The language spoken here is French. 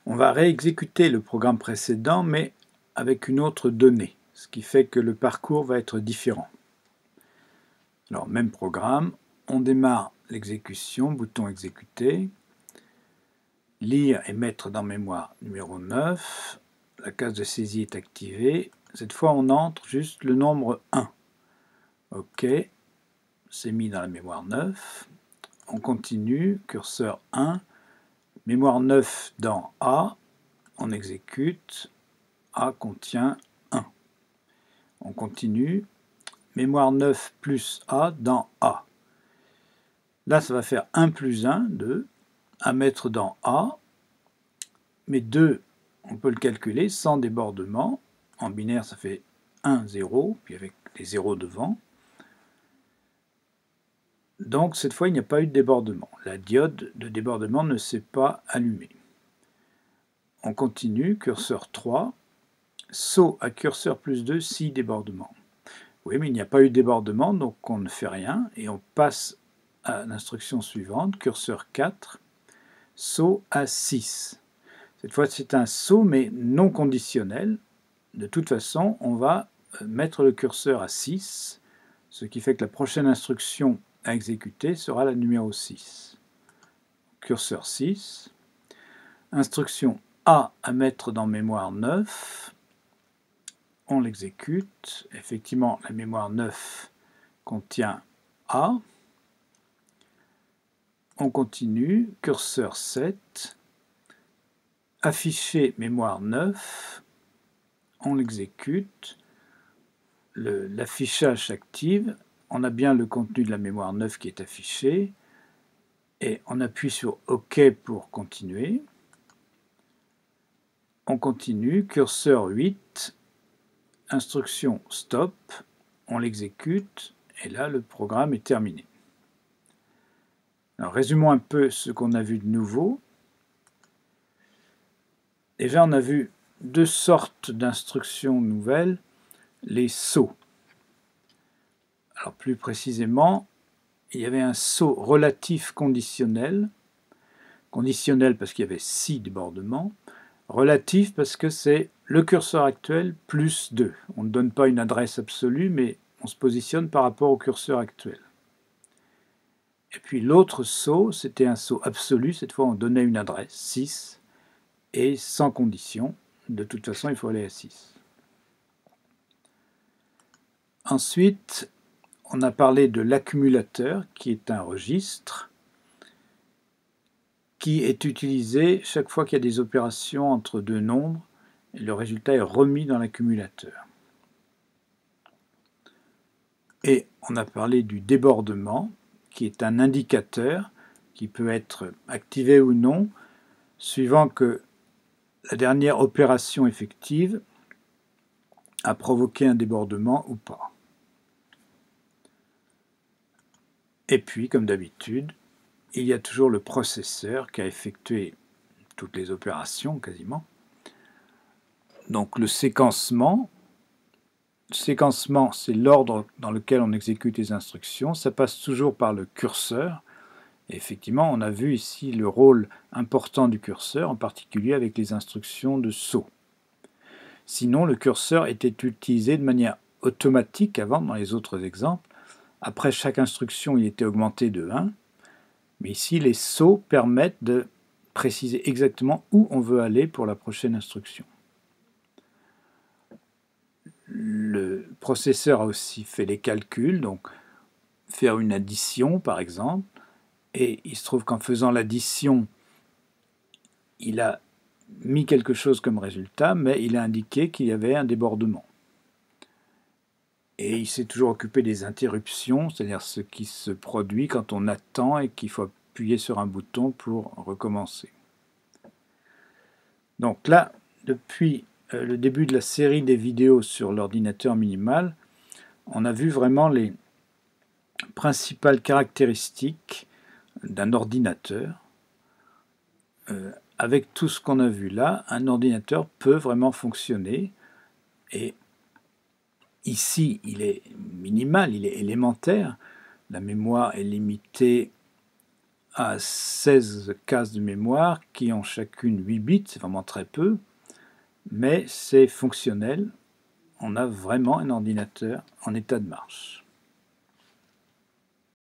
On va réexécuter le programme précédent, mais avec une autre donnée, ce qui fait que le parcours va être différent. Alors, même programme, on démarre l'exécution, bouton exécuter, lire et mettre dans mémoire numéro 9, la case de saisie est activée, cette fois on entre juste le nombre 1. OK, c'est mis dans la mémoire 9, on continue, curseur 1, mémoire 9 dans A, on exécute, A contient 1. On continue, mémoire 9 plus A dans A. Là, ça va faire 1 plus 1, 2, à mettre dans A, mais 2, on peut le calculer sans débordement. En binaire, ça fait 1, 0, puis avec les 0 devant. Donc, cette fois, il n'y a pas eu de débordement. La diode de débordement ne s'est pas allumée. On continue, curseur 3, saut à curseur plus 2 si débordement. Oui, mais il n'y a pas eu de débordement, donc on ne fait rien, et on passe à l'instruction suivante, curseur 4, saut à 6. Cette fois, c'est un saut, mais non conditionnel. De toute façon, on va mettre le curseur à 6, ce qui fait que la prochaine instruction à exécuter sera la numéro 6. Curseur 6. Instruction A à mettre dans mémoire 9. On l'exécute. Effectivement, la mémoire 9 contient A. On continue. Curseur 7. Afficher mémoire 9. On l'exécute. L'affichage s'active. On a bien le contenu de la mémoire 9 qui est affiché. Et on appuie sur OK pour continuer. On continue. Curseur 8. Instruction stop. On l'exécute. Et là, le programme est terminé. Alors, résumons un peu ce qu'on a vu de nouveau. Déjà, on a vu deux sortes d'instructions nouvelles, les sauts. Alors, plus précisément, il y avait un saut relatif conditionnel. Conditionnel parce qu'il y avait 6 débordements. Relatif parce que c'est le curseur actuel plus 2. On ne donne pas une adresse absolue, mais on se positionne par rapport au curseur actuel. Et puis l'autre saut, c'était un saut absolu. Cette fois, on donnait une adresse, 6, et sans condition. De toute façon, il faut aller à 6. Ensuite, on a parlé de l'accumulateur, qui est un registre qui est utilisé chaque fois qu'il y a des opérations entre deux nombres, et le résultat est remis dans l'accumulateur. Et on a parlé du débordement, qui est un indicateur qui peut être activé ou non, suivant que la dernière opération effective a provoqué un débordement ou pas. Et puis, comme d'habitude, il y a toujours le processeur qui a effectué toutes les opérations quasiment. Donc le séquencement, c'est l'ordre dans lequel on exécute les instructions. Ça passe toujours par le curseur. Et effectivement, on a vu ici le rôle important du curseur, en particulier avec les instructions de saut. Sinon, le curseur était utilisé de manière automatique avant, dans les autres exemples. Après chaque instruction, il était augmenté de 1. Mais ici, les sauts permettent de préciser exactement où on veut aller pour la prochaine instruction. Le processeur a aussi fait les calculs, donc faire une addition par exemple, et il se trouve qu'en faisant l'addition, il a mis quelque chose comme résultat, mais il a indiqué qu'il y avait un débordement. Et il s'est toujours occupé des interruptions, c'est-à-dire ce qui se produit quand on attend et qu'il faut appuyer sur un bouton pour recommencer. Donc là, depuis le début de la série des vidéos sur l'ordinateur minimal, on a vu vraiment les principales caractéristiques d'un ordinateur. Avec tout ce qu'on a vu là, un ordinateur peut vraiment fonctionner. Et ici, il est minimal, il est élémentaire. La mémoire est limitée a 16 cases de mémoire qui ont chacune 8 bits, c'est vraiment très peu, mais c'est fonctionnel. On a vraiment un ordinateur en état de marche.